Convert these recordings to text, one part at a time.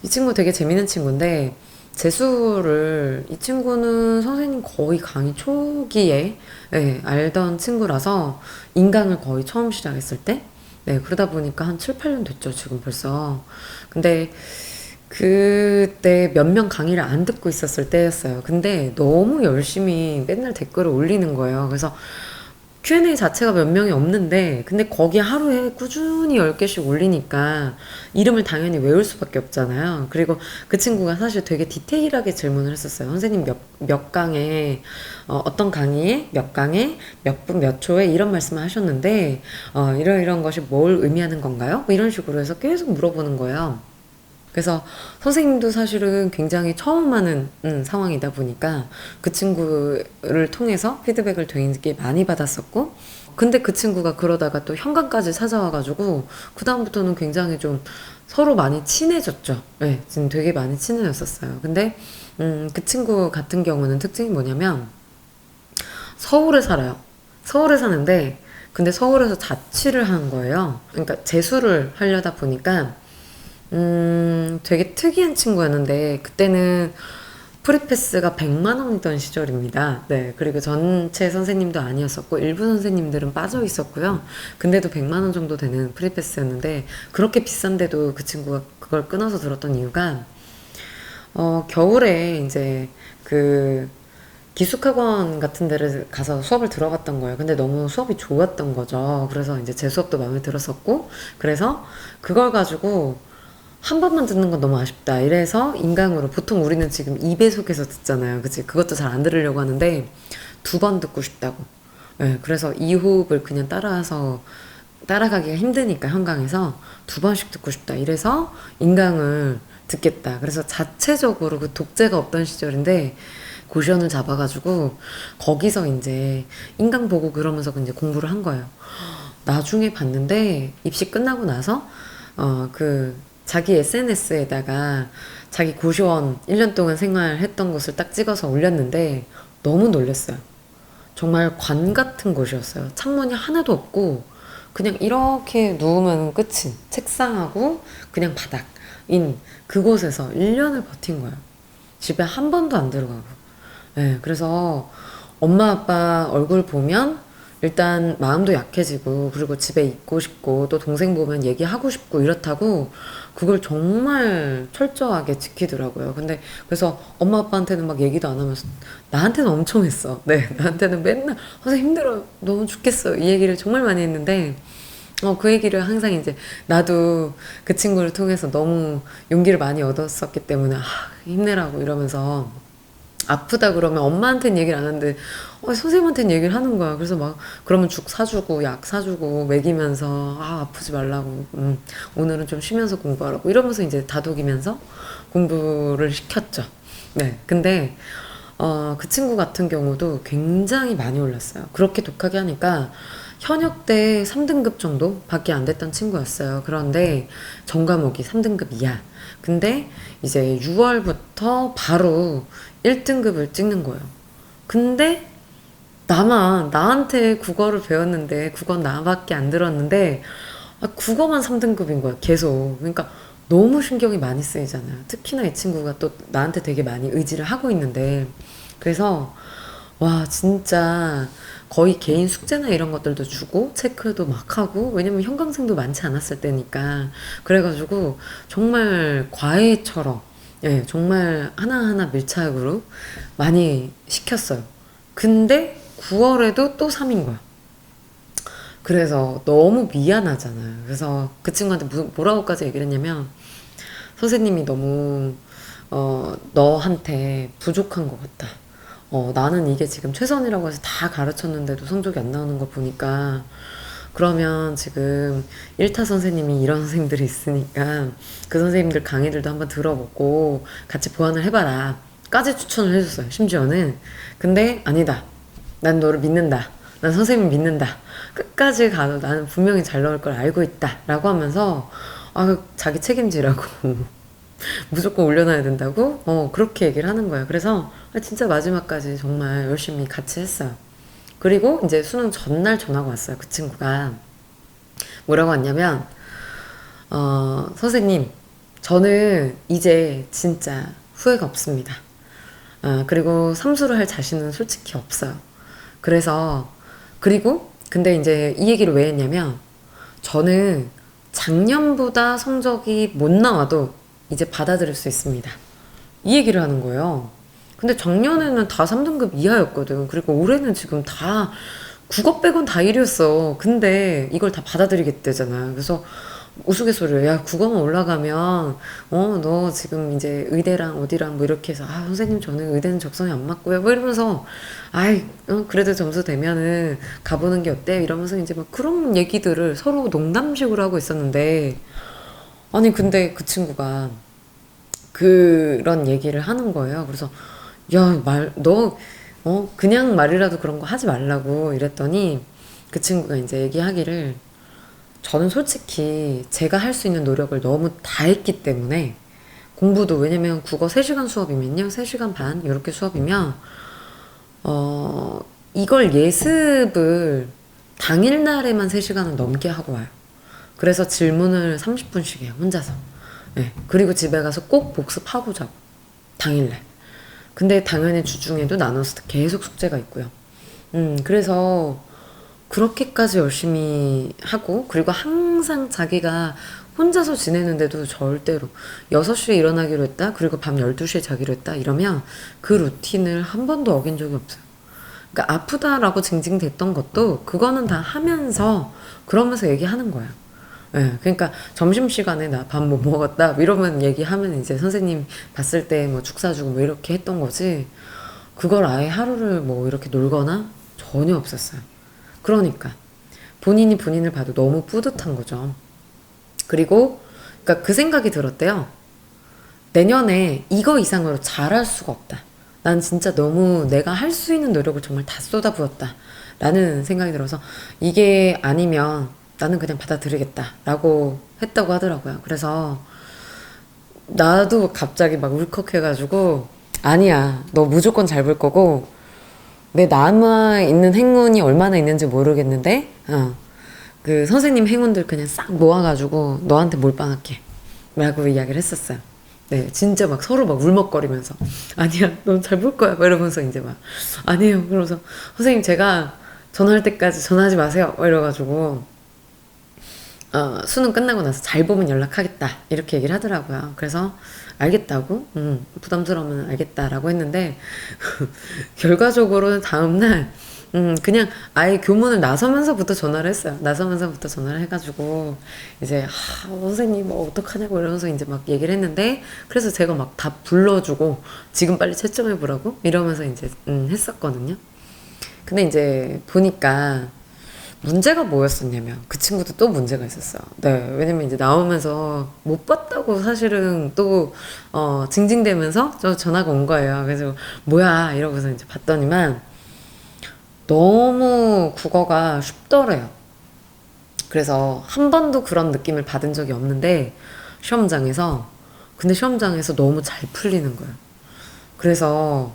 이 친구 되게 재밌는 친구인데, 재수를, 이 친구는 선생님 거의 강의 초기에, 네, 알던 친구라서, 인강을 거의 처음 시작했을 때, 네, 그러다 보니까 한 7, 8년 됐죠, 지금 벌써. 근데, 그때 몇 명 강의를 안 듣고 있었을 때였어요. 근데 너무 열심히 맨날 댓글을 올리는 거예요. 그래서 Q&A 자체가 몇 명이 없는데, 근데 거기 하루에 꾸준히 10개씩 올리니까 이름을 당연히 외울 수밖에 없잖아요. 그리고 그 친구가 사실 되게 디테일하게 질문을 했었어요. 선생님 몇 강에, 어떤 강의에, 몇 강에, 몇 분, 몇 초에 이런 말씀을 하셨는데, 이런 것이 뭘 의미하는 건가요? 뭐 이런 식으로 해서 계속 물어보는 거예요. 그래서 선생님도 사실은 굉장히 처음 하는 상황이다 보니까 그 친구를 통해서 피드백을 되게 많이 받았었고, 근데 그 친구가 그러다가 또 현관까지 찾아와가지고 그다음부터는 굉장히 좀 서로 많이 친해졌죠. 네, 지금 되게 많이 친해졌었어요. 근데 그 친구 같은 경우는 특징이 뭐냐면 서울에 살아요. 서울에 사는데, 근데 서울에서 자취를 한 거예요. 그러니까 재수를 하려다 보니까 되게 특이한 친구였는데, 그때는 프리패스가 100만 원이던 시절입니다. 네. 그리고 전체 선생님도 아니었었고, 일부 선생님들은 빠져 있었고요. 근데도 100만 원 정도 되는 프리패스였는데, 그렇게 비싼데도 그 친구가 그걸 끊어서 들었던 이유가, 겨울에 이제 그 기숙학원 같은 데를 가서 수업을 들어갔던 거예요. 근데 너무 수업이 좋았던 거죠. 그래서 이제 제 수업도 마음에 들었었고, 그래서 그걸 가지고 한 번만 듣는 건 너무 아쉽다. 이래서 인강으로 보통 우리는 지금 2배속해서 듣잖아요. 그치? 그것도 잘 안 들으려고 하는데 2번 듣고 싶다고. 네, 그래서 2호흡을 그냥 따라서 따라가기가 힘드니까 현강에서 2번씩 듣고 싶다. 이래서 인강을 듣겠다. 그래서 자체적으로 그 독재가 없던 시절인데 고시원을 잡아가지고 거기서 이제 인강 보고 그러면서 이제 공부를 한 거예요. 나중에 봤는데 입시 끝나고 나서 그 자기 SNS에다가 자기 고시원 1년 동안 생활했던 곳을 딱 찍어서 올렸는데 너무 놀랐어요. 정말 관 같은 곳이었어요. 창문이 하나도 없고 그냥 이렇게 누우면 끝인 책상하고 그냥 바닥인 그곳에서 1년을 버틴 거예요. 집에 한 번도 안 들어가고. 네, 그래서 엄마 아빠 얼굴 보면 일단 마음도 약해지고 그리고 집에 있고 싶고 또 동생 보면 얘기하고 싶고 이렇다고 그걸 정말 철저하게 지키더라고요. 근데 그래서 엄마 아빠한테는 막 얘기도 안 하면서 나한테는 엄청 했어. 네, 나한테는 맨날 선생님 힘들어 너무 죽겠어 이 얘기를 정말 많이 했는데 그 얘기를 항상 이제 나도 그 친구를 통해서 너무 용기를 많이 얻었었기 때문에 힘내라고 이러면서 아프다 그러면 엄마한테는 얘기를 안 하는데 선생님한테는 얘기를 하는 거야. 그래서 막 그러면 죽 사주고 약 사주고 먹이면서 아프지 말라고 오늘은 좀 쉬면서 공부하라고 이러면서 이제 다독이면서 공부를 시켰죠. 네. 근데 그 친구 같은 경우도 굉장히 많이 올랐어요. 그렇게 독하게 하니까 현역 때 3등급 정도 밖에 안 됐던 친구였어요. 그런데 전과목이 3등급 이하. 근데 이제 6월부터 바로 1등급을 찍는 거예요. 근데 나한테 국어를 배웠는데 국어는 나밖에 안 들었는데 국어만 3등급인 거야 계속. 그러니까 너무 신경이 많이 쓰이잖아요. 특히나 이 친구가 또 나한테 되게 많이 의지를 하고 있는데 그래서 와 진짜 거의 개인 숙제나 이런 것들도 주고 체크도 막 하고 왜냐면 현강생도 많지 않았을 때니까 그래가지고 정말 과외처럼 예 정말 하나하나 밀착으로 많이 시켰어요. 근데 9월에도 또 3인 거야. 그래서 너무 미안하잖아요. 그래서 그 친구한테 뭐라고까지 얘기를 했냐면 선생님이 너무 너한테 부족한 것 같다. 나는 이게 지금 최선이라고 해서 다 가르쳤는데도 성적이 안 나오는 거 보니까 그러면 지금 1타 선생님이 이런 선생님들이 있으니까 그 선생님들 강의들도 한번 들어보고 같이 보완을 해봐라. 까지 추천을 해줬어요. 심지어는. 근데 아니다. 난 너를 믿는다. 난 선생님 믿는다. 끝까지 가도 나는 분명히 잘 나올 걸 알고 있다. 라고 하면서 자기 책임지라고 무조건 올려놔야 된다고? 그렇게 얘기를 하는 거예요. 그래서 진짜 마지막까지 정말 열심히 같이 했어요. 그리고 이제 수능 전날 전화가 왔어요. 그 친구가. 뭐라고 왔냐면, 선생님, 저는 이제 진짜 후회가 없습니다. 그리고 삼수를 할 자신은 솔직히 없어요. 그래서, 그리고, 근데 이제 이 얘기를 왜 했냐면, 저는 작년보다 성적이 못 나와도 이제 받아들일 수 있습니다. 이 얘기를 하는 거예요. 근데 작년에는 다 3등급 이하였거든. 그리고 올해는 지금 다 국어 빼곤 다 1이었어. 근데 이걸 다 받아들이겠대잖아. 그래서 우스갯소리로 야 국어만 올라가면 너 지금 이제 의대랑 어디랑 뭐 이렇게 해서 선생님 저는 의대는 적성이 안 맞고요 뭐 이러면서 아이 그래도 점수 되면은 가보는 게 어때 이러면서 이제 막 그런 얘기들을 서로 농담식으로 하고 있었는데 아니 근데 그 친구가 그런 얘기를 하는 거예요. 그래서 야, 너, 그냥 말이라도 그런 거 하지 말라고 이랬더니 그 친구가 이제 얘기하기를 저는 솔직히 제가 할 수 있는 노력을 너무 다 했기 때문에 공부도 왜냐면 국어 3시간 수업이면요. 3시간 반 이렇게 수업이면 이걸 예습을 당일날에만 3시간은 넘게 하고 와요. 그래서 질문을 30분씩 해요. 혼자서. 네. 그리고 집에 가서 꼭 복습하고 자고. 당일날. 근데 당연히 주중에도 나눠서 계속 숙제가 있고요. 그래서 그렇게까지 열심히 하고, 그리고 항상 자기가 혼자서 지내는데도 절대로 6시에 일어나기로 했다, 그리고 밤 12시에 자기로 했다, 이러면 그 루틴을 한 번도 어긴 적이 없어요. 그러니까 아프다라고 징징댔던 것도 그거는 다 하면서, 그러면서 얘기하는 거야. 예, 그러니까 점심시간에 나 밥 못 먹었다 이러면 얘기하면 이제 선생님 봤을 때 뭐 죽 사주고 뭐 이렇게 했던 거지 그걸 아예 하루를 뭐 이렇게 놀거나 전혀 없었어요. 그러니까 본인이 본인을 봐도 너무 뿌듯한 거죠. 그리고 그러니까 그 생각이 들었대요. 내년에 이거 이상으로 잘할 수가 없다. 난 진짜 너무 내가 할 수 있는 노력을 정말 다 쏟아부었다. 라는 생각이 들어서 이게 아니면 나는 그냥 받아들이겠다. 라고 했다고 하더라고요. 그래서 나도 갑자기 막 울컥해가지고 아니야. 너 무조건 잘 볼 거고 내 남아있는 행운이 얼마나 있는지 모르겠는데 그 선생님 행운들 그냥 싹 모아가지고 너한테 몰빵할게. 라고 이야기를 했었어요. 네, 진짜 막 서로 막 울먹거리면서 아니야, 넌 잘 볼 거야. 막 이러면서 이제 막 아니에요. 그러면서 선생님 제가 전화할 때까지 전화하지 마세요. 막 이래가지고 수능 끝나고 나서 잘 보면 연락하겠다. 이렇게 얘기를 하더라고요. 그래서 알겠다고, 부담스러우면 알겠다라고 했는데 결과적으로는 다음날 그냥 아예 교문을 나서면서부터 전화를 했어요. 나서면서부터 전화를 해가지고 이제 선생님 뭐 어떡하냐고 이러면서 이제 막 얘기를 했는데 그래서 제가 막 다 불러주고 지금 빨리 채점해 보라고 이러면서 이제 했었거든요. 근데 이제 보니까 문제가 뭐였었냐면 그 친구도 또 문제가 있었어요. 네, 왜냐면 이제 나오면서 못 봤다고 사실은 또 징징대면서 저 전화가 온 거예요. 그래서 뭐야 이러고서 이제 봤더니만 너무 국어가 쉽더래요. 그래서 한 번도 그런 느낌을 받은 적이 없는데 시험장에서 근데 시험장에서 너무 잘 풀리는 거예요. 그래서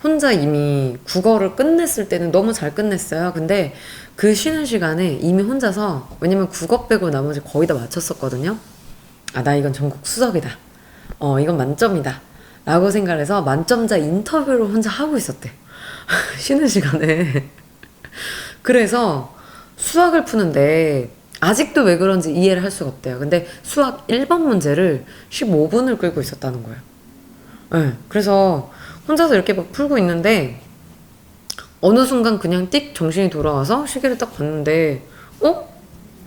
혼자 이미 국어를 끝냈을 때는 너무 잘 끝냈어요. 근데 그 쉬는 시간에 이미 혼자서 왜냐면 국어 빼고 나머지 거의 다 맞췄었거든요. 나 이건 전국 수석이다. 이건 만점이다. 라고 생각해서 만점자 인터뷰를 혼자 하고 있었대. 쉬는 시간에. 그래서 수학을 푸는데 아직도 왜 그런지 이해를 할 수가 없대요. 근데 수학 1번 문제를 15분을 끌고 있었다는 거예요. 네, 그래서 혼자서 이렇게 막 풀고 있는데 어느 순간 그냥 띡 정신이 돌아와서 시계를 딱 봤는데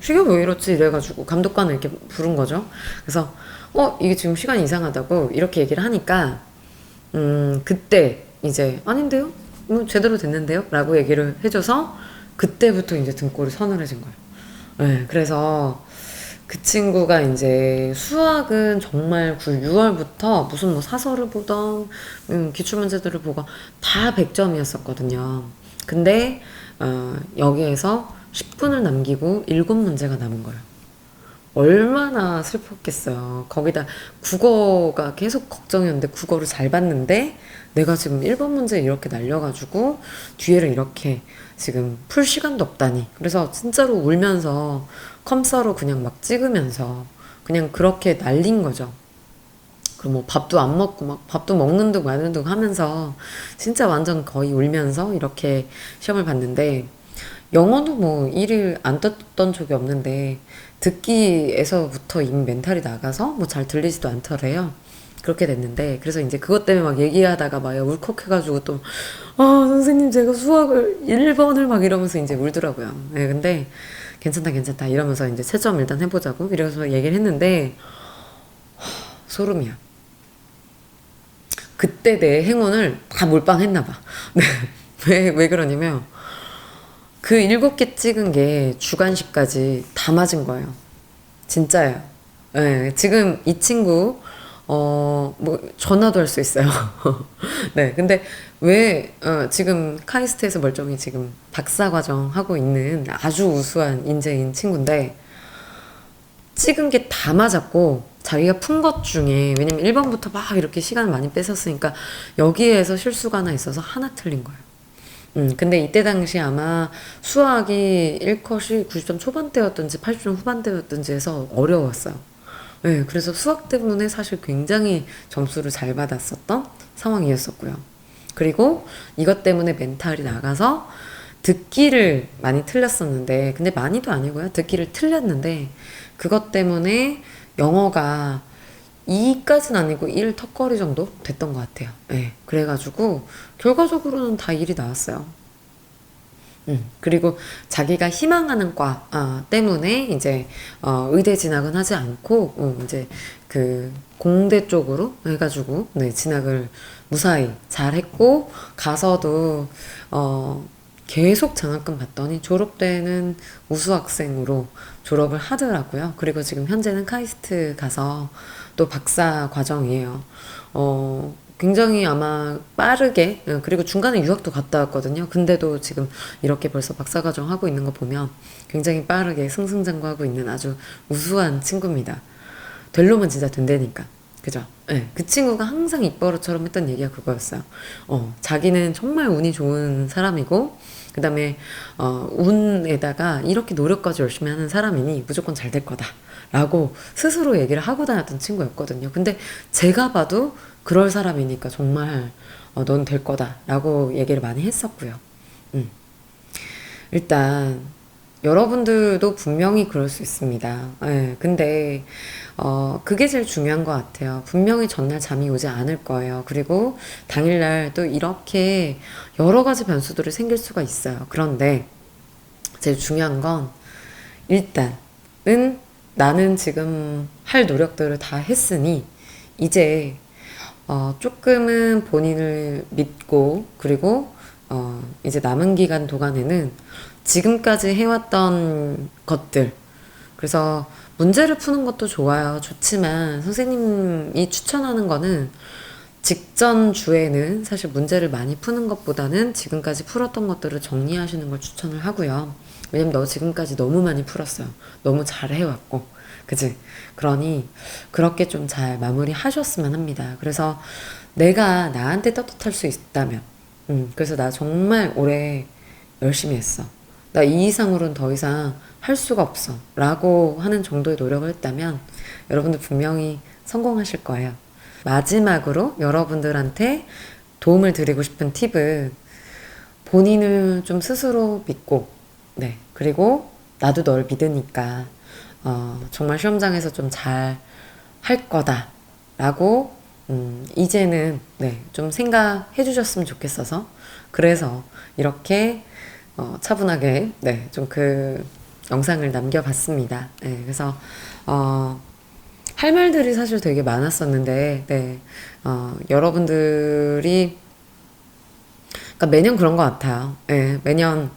시계 왜 이렇지 이래가지고 감독관을 이렇게 부른 거죠. 그래서 이게 지금 시간이 이상하다고 이렇게 얘기를 하니까 그때 이제 아닌데요? 제대로 됐는데요? 라고 얘기를 해줘서 그때부터 이제 등골이 서늘해진 거예요. 네, 그래서 그 친구가 이제 수학은 정말 6월부터 무슨 뭐 사설을 보던 기출문제들을 보고 다 100점이었었거든요. 근데 여기에서 10분을 남기고 7문제가 남은 거예요. 얼마나 슬펐겠어요. 거기다 국어가 계속 걱정이었는데 국어를 잘 봤는데 내가 지금 1번 문제 이렇게 날려가지고 뒤에를 이렇게 지금 풀 시간도 없다니. 그래서 진짜로 울면서 컴사로 그냥 막 찍으면서 그냥 그렇게 날린 거죠. 그리고 뭐 밥도 안 먹고 막 밥도 먹는 둥 마는 둥 하면서 진짜 완전 거의 울면서 이렇게 시험을 봤는데 영어도 뭐 일을 안 떴던 적이 없는데 듣기에서부터 이미 멘탈이 나가서 뭐 잘 들리지도 않더래요. 그렇게 됐는데 그래서 이제 그것 때문에 막 얘기하다가 막 울컥해가지고 또 선생님 제가 수학을 1번을 막 이러면서 이제 울더라고요. 네, 근데 괜찮다 괜찮다 이러면서 이제 채점 일단 해보자고 이래서 얘기를 했는데 소름이야. 그때 내 행운을 다 몰빵했나 봐. 네. 왜 그러냐면 그 7개 찍은 게 주관식까지 다 맞은 거예요. 진짜예요. 네, 지금 이 친구, 뭐, 전화도 할 수 있어요. 네, 근데 왜, 지금 카이스트에서 멀쩡히 지금 박사과정 하고 있는 아주 우수한 인재인 친구인데, 찍은 게 다 맞았고, 자기가 푼 것 중에, 왜냐면 1번부터 막 이렇게 시간을 많이 뺏었으니까, 여기에서 실수가 하나 있어서 하나 틀린 거예요. 근데 이때 당시 아마 수학이 1컷이 90점 초반대였든지 80점 후반대였든지 해서 어려웠어요. 네, 그래서 수학 때문에 사실 굉장히 점수를 잘 받았었던 상황이었었고요. 그리고 이것 때문에 멘탈이 나가서 듣기를 많이 틀렸었는데, 근데 많이도 아니고요. 듣기를 틀렸는데, 그것 때문에 영어가 2까지는 아니고 1 턱걸이 정도 됐던 것 같아요. 네, 그래가지고 결과적으로는 다 일이 나왔어요. 그리고 자기가 희망하는 과 때문에 이제 의대 진학은 하지 않고 이제 그 공대 쪽으로 해가지고 네, 진학을 무사히 잘 했고 가서도 계속 장학금 받더니 졸업 때는 우수 학생으로 졸업을 하더라고요. 그리고 지금 현재는 카이스트 가서 또 박사 과정이에요. 굉장히 아마 빠르게, 그리고 중간에 유학도 갔다 왔거든요. 근데도 지금 이렇게 벌써 박사과정 하고 있는 거 보면 굉장히 빠르게 승승장구하고 있는 아주 우수한 친구입니다. 될 놈은 진짜 된다니까. 그죠? 네, 그 친구가 항상 입버릇처럼 했던 얘기가 그거였어요. 자기는 정말 운이 좋은 사람이고, 그 다음에, 운에다가 이렇게 노력까지 열심히 하는 사람이니 무조건 잘 될 거다. 라고 스스로 얘기를 하고 다녔던 친구였거든요. 근데 제가 봐도 그럴 사람이니까 정말, 넌 될 거다. 라고 얘기를 많이 했었고요. 음. 일단, 여러분들도 분명히 그럴 수 있습니다. 예, 근데, 그게 제일 중요한 것 같아요. 분명히 전날 잠이 오지 않을 거예요. 그리고 당일날 또 이렇게 여러 가지 변수들이 생길 수가 있어요. 그런데 제일 중요한 건 일단은 나는 지금 할 노력들을 다 했으니 이제 조금은 본인을 믿고 그리고 이제 남은 기간 동안에는 지금까지 해왔던 것들 그래서 문제를 푸는 것도 좋아요. 좋지만 선생님이 추천하는 거는 직전 주에는 사실 문제를 많이 푸는 것보다는 지금까지 풀었던 것들을 정리하시는 걸 추천을 하고요. 왜냐면 너 지금까지 너무 많이 풀었어요. 너무 잘 해왔고. 그지? 그러니 그렇게 좀 잘 마무리 하셨으면 합니다. 그래서 내가 나한테 떳떳할 수 있다면, 그래서 나 정말 올해 열심히 했어. 나 이 이상으로는 더 이상 할 수가 없어. 라고 하는 정도의 노력을 했다면 여러분들 분명히 성공하실 거예요. 마지막으로 여러분들한테 도움을 드리고 싶은 팁은 본인을 좀 스스로 믿고, 네. 그리고 나도 널 믿으니까, 정말 시험장에서 좀 잘 할 거다. 라고, 이제는, 네. 좀 생각해 주셨으면 좋겠어서. 그래서 이렇게, 차분하게, 네. 좀 그 영상을 남겨봤습니다. 네. 그래서, 할 말들이 사실 되게 많았었는데, 네. 여러분들이, 그러니까 매년 그런 것 같아요. 네. 매년,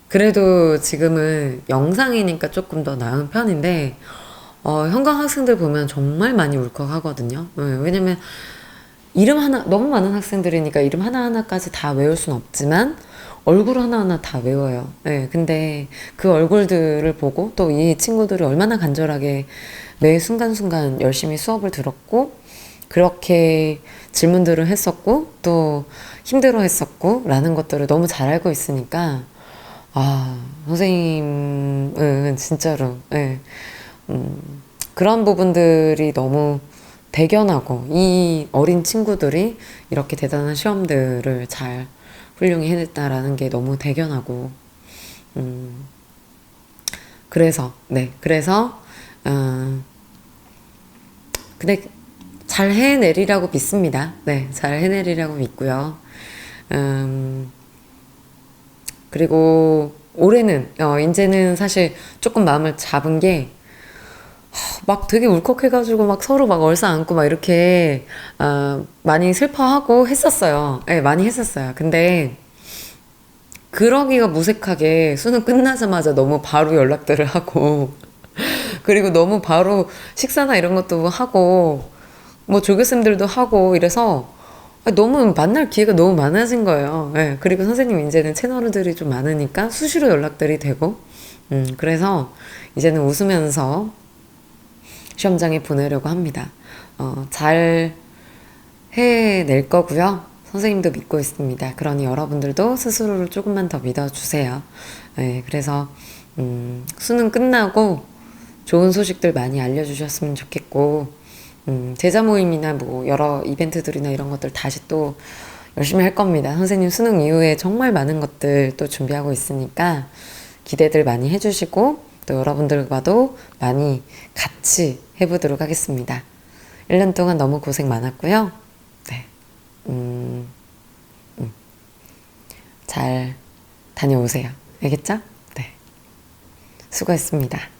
그래도 지금은 영상이니까 조금 더 나은 편인데, 현강 학생들 보면 정말 많이 울컥하거든요. 네, 왜냐면 이름 하나, 너무 많은 학생들이니까 이름 하나하나까지 다 외울 순 없지만, 얼굴 하나하나 다 외워요. 네, 근데 그 얼굴들을 보고 또 이 친구들이 얼마나 간절하게 매 순간순간 열심히 수업을 들었고, 그렇게 질문들을 했었고, 또 힘들어 했었고, 라는 것들을 너무 잘 알고 있으니까, 선생님은 진짜로, 예, 그런 부분들이 너무 대견하고 이 어린 친구들이 이렇게 대단한 시험들을 잘 훌륭히 해냈다라는 게 너무 대견하고 음, 그래서 어, 근데 잘 해내리라고 믿습니다. 네, 잘 해내리라고 믿고요. 음, 그리고 올해는 이제는 사실 조금 마음을 잡은 게 막 되게 울컥해가지고 막 서로 막 얼싸안고 막 이렇게 많이 슬퍼하고 했었어요. 네, 많이 했었어요. 근데 그러기가 무색하게 수능 끝나자마자 너무 바로 연락들을 하고 그리고 너무 바로 식사나 이런 것도 하고 뭐 조교쌤들도 하고 이래서 너무 만날 기회가 너무 많아진 거예요. 예, 그리고 선생님 이제는 채널들이 좀 많으니까 수시로 연락들이 되고 그래서 이제는 웃으면서 시험장에 보내려고 합니다. 잘 해낼 거고요. 선생님도 믿고 있습니다. 그러니 여러분들도 스스로를 조금만 더 믿어주세요. 네, 그래서 수능 끝나고 좋은 소식들 많이 알려주셨으면 좋겠고 제자 모임이나 뭐 여러 이벤트들이나 이런 것들 다시 또 열심히 할 겁니다. 선생님 수능 이후에 정말 많은 것들 또 준비하고 있으니까 기대들 많이 해주시고 또 여러분들과도 많이 같이 해보도록 하겠습니다. 1년 동안 너무 고생 많았고요. 네. 잘 다녀오세요. 알겠죠? 네. 수고했습니다.